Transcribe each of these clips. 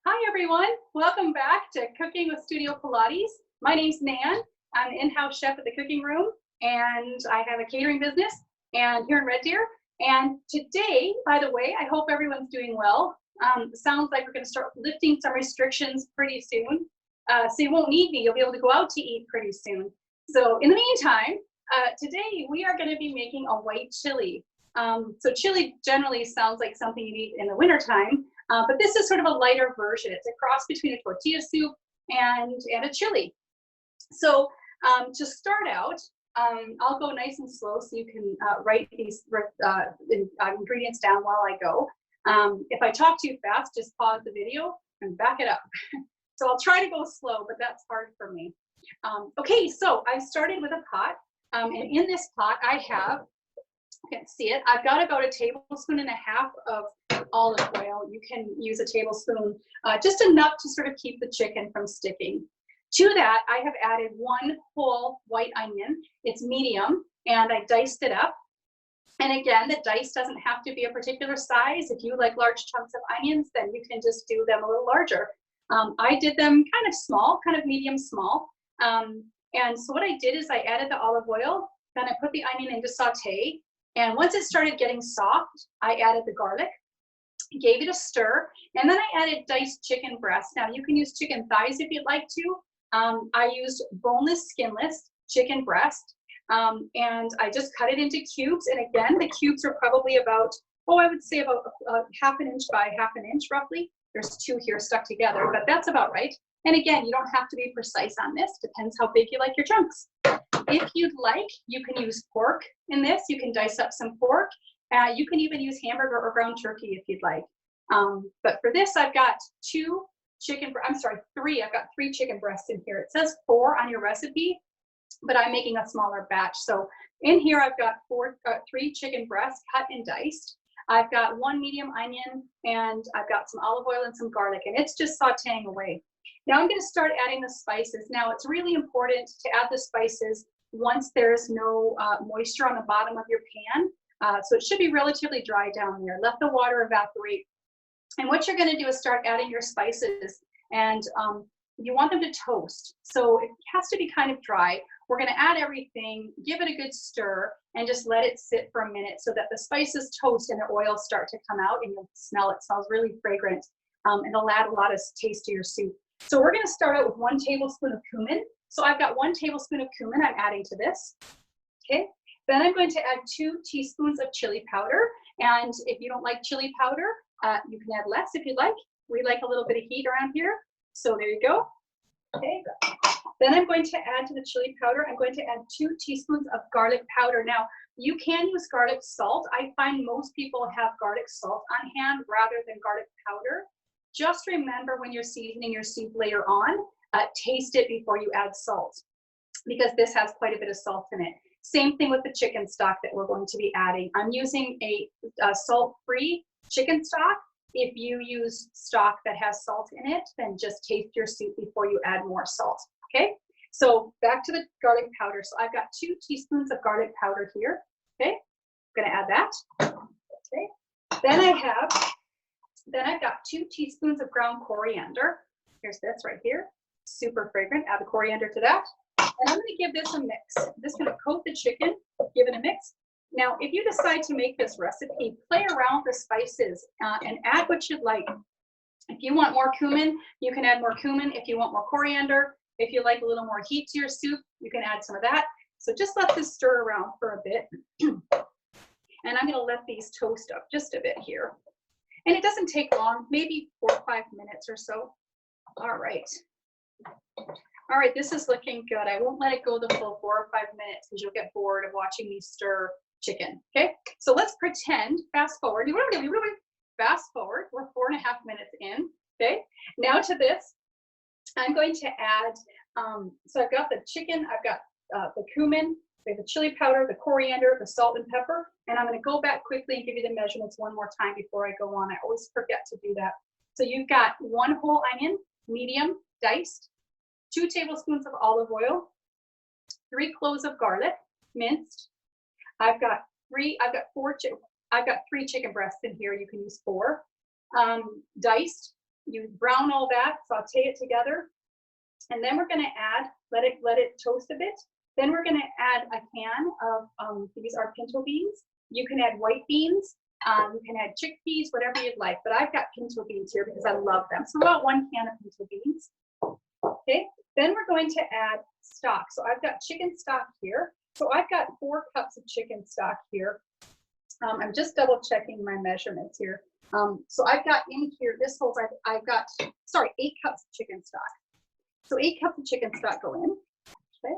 Hi everyone, welcome back to Cooking with Studio Pilates. My name's Nan. I'm the in-house chef at the cooking room and I have a catering business and here in Red Deer. And today, by the way, I hope everyone's doing well. Sounds like we're going to start lifting some restrictions pretty soon. So you won't need me, you'll be able to go out to eat pretty soon. So in the meantime, today we are going to be making a white chili. So chili generally sounds like something you eat in the wintertime. But this is sort of a lighter version. It's a cross between a tortilla soup and a chili. So to start out, I'll go nice and slow so you can write these ingredients down while I go. If I talk too fast, just pause the video and back it up. So I'll try to go slow, but that's hard for me. Okay, so I started with a pot. And in this pot, I have, you can't see it, I've got about 1.5 tablespoons of olive oil. You can use a tablespoon, just enough to sort of keep the chicken from sticking. To that, I have added 1 whole white onion. It's medium, and I diced it up. And again, the dice doesn't have to be a particular size. If you like large chunks of onions, then you can just do them a little larger. I did them kind of small, kind of medium small. And so what I did is I added the olive oil, then I put the onion into saute. And once it started getting soft, I added the garlic, gave it a stir, and then I added diced chicken breast. Now you can use chicken thighs if you'd like to. I used boneless, skinless chicken breast, and I just cut it into cubes. And again, the cubes are probably about, I would say about 1/2 inch by 1/2 inch roughly. There's 2 here stuck together, but that's about right. And again, you don't have to be precise on this, depends how big you like your chunks. If you'd like, you can use pork in this. You can dice up some pork. You can even use hamburger or ground turkey if you'd like. But for this, I've got 3. I've got 3 chicken breasts in here. It says 4 on your recipe, but I'm making a smaller batch. So in here, I've got 3 chicken breasts cut and diced. I've got 1 medium onion, and I've got some olive oil and some garlic, and it's just sauteing away. Now I'm going to start adding the spices. Now it's really important to add the spices once there's no moisture on the bottom of your pan. So it should be relatively dry down there. Let the water evaporate. And what you're going to do is start adding your spices, and you want them to toast. So it has to be kind of dry. We're going to add everything, give it a good stir, and just let it sit for a minute so that the spices toast and the oils start to come out, and you'll smell it. It smells really fragrant, and it'll add a lot of taste to your soup. So we're going to start out with 1 tablespoon of cumin. So I've got 1 tablespoon of cumin I'm adding to this. Okay. Then I'm going to add 2 teaspoons of chili powder. And if you don't like chili powder, you can add less if you'd like. We like a little bit of heat around here. So there you go. Okay. Then I'm going to add to the chili powder, I'm going to add 2 teaspoons of garlic powder. Now, you can use garlic salt. I find most people have garlic salt on hand rather than garlic powder. Just remember when you're seasoning your soup later on, taste it before you add salt, because this has quite a bit of salt in it. Same thing with the chicken stock that we're going to be adding. I'm using a salt-free chicken stock. If you use stock that has salt in it, then just taste your soup before you add more salt, okay? So back to the garlic powder. So I've got 2 teaspoons of garlic powder here, okay? I'm gonna add that, okay? Then I've got 2 teaspoons of ground coriander. Here's this right here, super fragrant. Add the coriander to that. And I'm gonna give this a mix. I'm just gonna coat the chicken, give it a mix. Now, if you decide to make this recipe, play around with the spices and add what you'd like. If you want more cumin, you can add more cumin. If you want more coriander, if you like a little more heat to your soup, you can add some of that. So just let this stir around for a bit. And I'm gonna let these toast up just a bit here. And it doesn't take long, maybe 4 or 5 minutes or so. All right. All right, this is looking good. I won't let it go the full 4 or 5 minutes because you'll get bored of watching me stir chicken, okay? So let's pretend, fast forward, we're 4.5 minutes in, okay? Now to this, I'm going to add, so I've got the chicken, I've got the cumin, we have the chili powder, the coriander, the salt and pepper, and I'm gonna go back quickly and give you the measurements one more time before I go on. I always forget to do that. So you've got 1 whole onion, medium, diced, 2 tablespoons of olive oil, 3 cloves of garlic, minced. I've got 3 chicken breasts in here. You can use 4, diced. You brown all that, saute it together, and then we're gonna add, let it toast a bit. Then we're gonna add a can of, these are pinto beans. You can add white beans, you can add chickpeas, whatever you'd like, but I've got pinto beans here because I love them. So about 1 can of pinto beans. Okay, then we're going to add stock. So I've got chicken stock here. So I've got 4 cups of chicken stock here. I'm just double checking my measurements here. So I've got in here, this holds, I've got, sorry, 8 cups of chicken stock. So 8 cups of chicken stock go in, okay?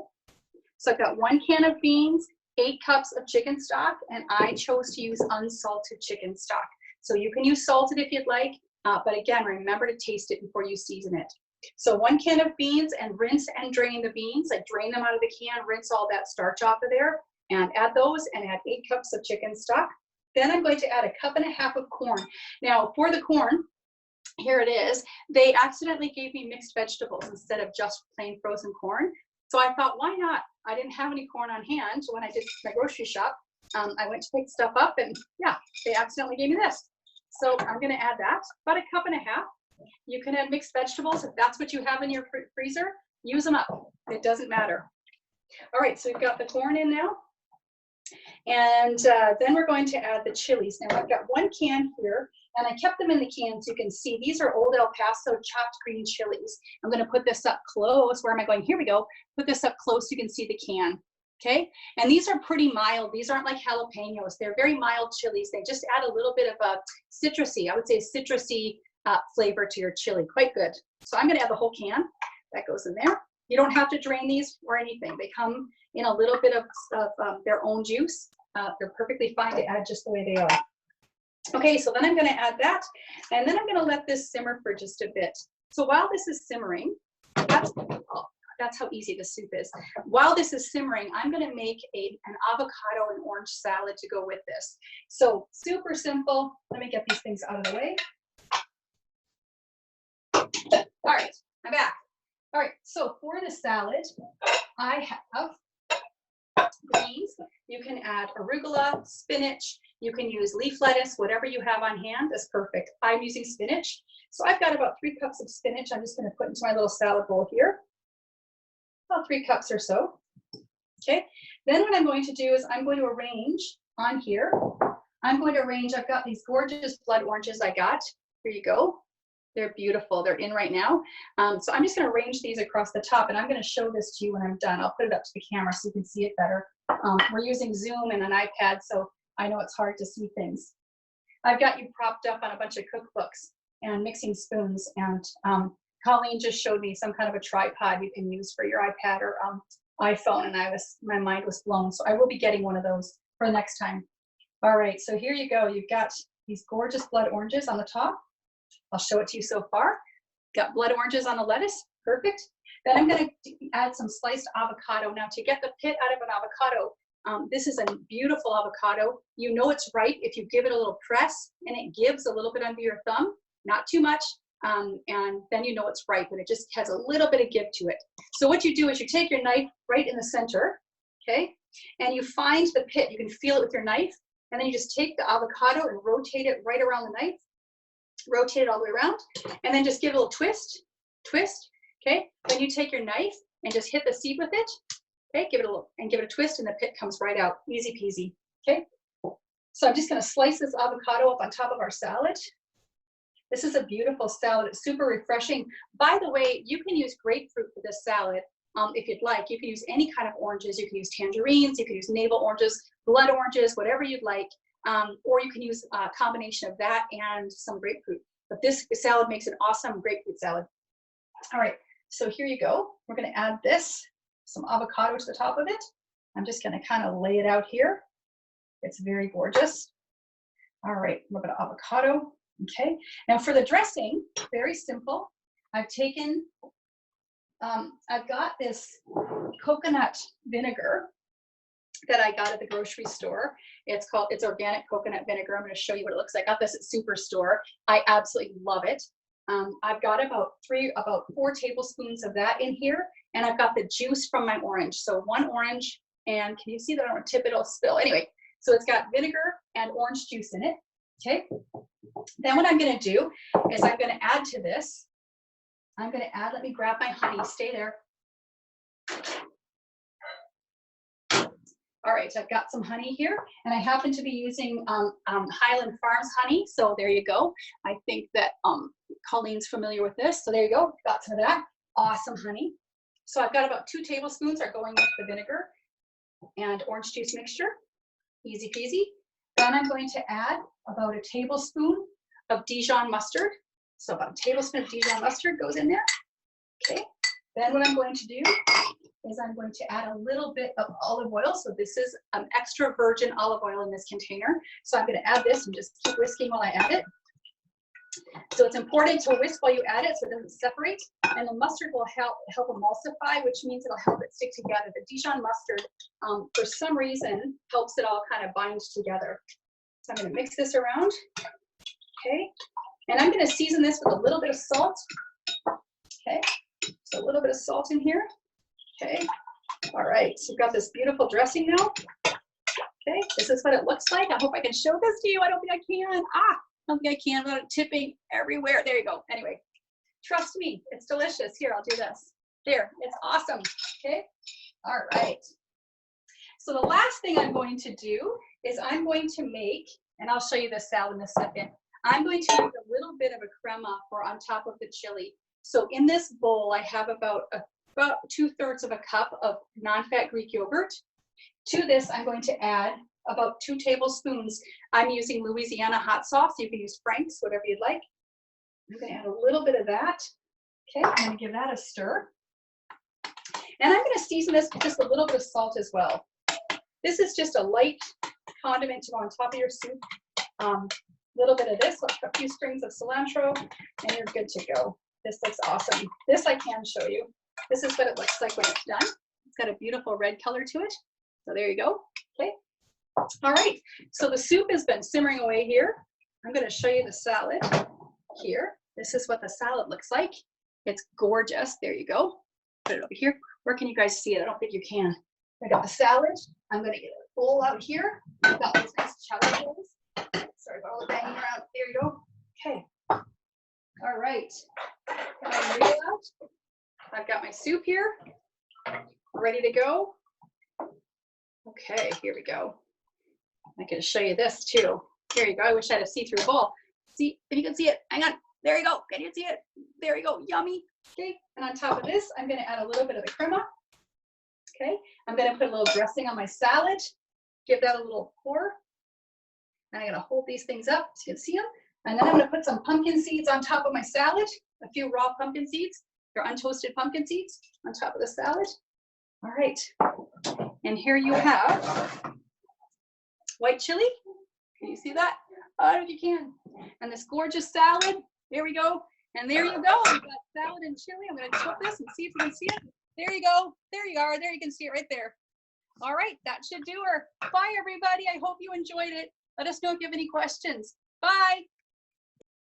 So I've got 1 can of beans, 8 cups of chicken stock, and I chose to use unsalted chicken stock. So you can use salted if you'd like, but again, remember to taste it before you season it. So 1 can of beans, and rinse and drain the beans. I drain them out of the can, rinse all that starch off of there, and add those, and add 8 cups of chicken stock. Then I'm going to add 1.5 cups of corn. Now for the corn, here it is. They accidentally gave me mixed vegetables instead of just plain frozen corn. So I thought, why not? I didn't have any corn on hand when I did my grocery shop. I went to pick stuff up, and yeah, they accidentally gave me this. So I'm gonna add that, about 1.5 cups. You can add mixed vegetables if that's what you have in your freezer. Use them up, it doesn't matter. All right, so we've got the corn in now. And then we're going to add the chilies. Now I've got 1 can here, and I kept them in the can so you can see. These are Old El Paso chopped green chilies. I'm gonna put this up close. Where am I going? Here we go. Put this up close so you can see the can, okay? And these are pretty mild. These aren't like jalapenos. They're very mild chilies. They just add a little bit of a citrusy, I would say citrusy flavor to your chili. Quite good. So I'm gonna add the whole can. That goes in there. You don't have to drain these or anything. They come in a little bit of their own juice. They're perfectly fine to add just the way they are. Okay, so then I'm gonna add that, and then I'm gonna let this simmer for just a bit. So while this is simmering, that's how easy the soup is. While this is simmering, I'm gonna make an avocado and orange salad to go with this. So super simple. Let me get these things out of the way. All right, I'm back. All right, so for the salad, I have greens. You can add arugula, spinach. You can use leaf lettuce, whatever you have on hand is perfect. I'm using spinach. So I've got about 3 cups of spinach. I'm just going to put into my little salad bowl here. About 3 cups or so. Okay. Then what I'm going to do is I'm going to arrange on here. I'm going to arrange, I've got these gorgeous blood oranges I got. Here you go. They're beautiful. They're in right now. So I'm just going to arrange these across the top, and I'm going to show this to you when I'm done. I'll put it up to the camera so you can see it better. We're using Zoom and an iPad, so I know it's hard to see things. I've got you propped up on a bunch of cookbooks and mixing spoons, and Colleen just showed me some kind of a tripod you can use for your iPad or iPhone, and my mind was blown. So I will be getting one of those for next time. All right, so here you go. You've got these gorgeous blood oranges on the top. I'll show it to you so far. Got blood oranges on the lettuce, perfect. Then I'm gonna add some sliced avocado. Now to get the pit out of an avocado, this is a beautiful avocado. You know it's ripe if you give it a little press and it gives a little bit under your thumb, not too much, and then you know it's ripe and it just has a little bit of give to it. So what you do is you take your knife right in the center, okay? And you find the pit, you can feel it with your knife, and then you just take the avocado and rotate it right around the knife. Rotate it all the way around, and then just give it a little twist, okay? Then you take your knife and just hit the seed with it, okay? Give it a twist, and the pit comes right out, easy peasy, okay? So I'm just gonna slice this avocado up on top of our salad. This is a beautiful salad, it's super refreshing. By the way, you can use grapefruit for this salad if you'd like. You can use any kind of oranges, you can use tangerines, you can use navel oranges, blood oranges, whatever you'd like. Or you can use a combination of that and some grapefruit. But this salad makes an awesome grapefruit salad. All right, so here you go. We're gonna add some avocado to the top of it. I'm just gonna kind of lay it out here. It's very gorgeous. All right, a little bit of avocado, okay? Now for the dressing, very simple. I've got this coconut vinegar that I got at the grocery store. It's organic coconut vinegar. I'm going to show you what it looks like. I got this at Superstore. I absolutely love it. I've got about 4 tablespoons of that in here, and I've got the juice from my orange. So 1 orange, and can you see that? I don't want to tip it, it'll spill. Anyway, so it's got vinegar and orange juice in it. Okay. Then what I'm going to do is I'm going to add to this. I'm going to add, let me grab my honey, stay there. All right, I've got some honey here, and I happen to be using Highland Farms honey, so there you go. I think that Colleen's familiar with this, so there you go, got some of that. Awesome honey. So I've got about 2 tablespoons are going with the vinegar and orange juice mixture, easy peasy. Then I'm going to add about a tablespoon of Dijon mustard. So about a tablespoon of Dijon mustard goes in there. Okay, then what I'm going to do is I'm going to add a little bit of olive oil. So this is an extra virgin olive oil in this container. So I'm going to add this and just keep whisking while I add it. So it's important to whisk while you add it so it doesn't separate. And the mustard will help emulsify, which means it'll help it stick together. The Dijon mustard, for some reason, helps it all kind of bind together. So I'm going to mix this around. Okay. And I'm going to season this with a little bit of salt. Okay. So a little bit of salt in here. Okay, all right, so we've got this beautiful dressing now. Okay, this is what it looks like. I hope I can show this to you. I don't think I can. I don't think I can without it tipping everywhere. There you go. Anyway, trust me, it's delicious. Here, I'll do this. There, it's awesome. Okay, all right. So the last thing I'm going to do is I'm going to make, and I'll show you the salad in a second. I'm going to make a little bit of a crema for on top of the chili. So in this bowl, I have about 2/3 of a cup of non-fat Greek yogurt. To this, I'm going to add about 2 tablespoons. I'm using Louisiana hot sauce. You can use Frank's, whatever you'd like. I'm going to add a little bit of that. Okay, I'm going to give that a stir. And I'm going to season this with just a little bit of salt as well. This is just a light condiment to go on top of your soup. Little bit of this, a few strings of cilantro, and you're good to go. This looks awesome. This I can show you. This is what it looks like when it's done. It's got a beautiful red color to it. So there you go. Okay. All right. So the soup has been simmering away here. I'm going to show you the salad here. This is what the salad looks like. It's gorgeous. There you go. Put it over here. Where can you guys see it? I don't think you can. I got the salad. I'm going to get a bowl out here. I've got those nice chowder bowls. Sorry about all the banging around. There you go. Okay. All right. I've got my soup here, ready to go. Okay, here we go. I can show you this too. Here you go. I wish I had a see-through bowl. See if you can see it. Hang on. There you go. Can you see it? There you go. Yummy. Okay. And on top of this, I'm going to add a little bit of the crema. Okay. I'm going to put a little dressing on my salad. Give that a little pour. And I'm going to hold these things up so you can see them. And then I'm going to put some pumpkin seeds on top of my salad. A few raw pumpkin seeds. Your untoasted pumpkin seeds on top of the salad. All right, and here you have white chili. Can you see that? I don't know if you can. And this gorgeous salad. There we go. And there you go. We've got salad and chili. I'm going to tilt this and see if you can see it. There you go. There you are. There you can see it right there. All right, that should do her. Bye, everybody. I hope you enjoyed it. Let us know if you have any questions. Bye.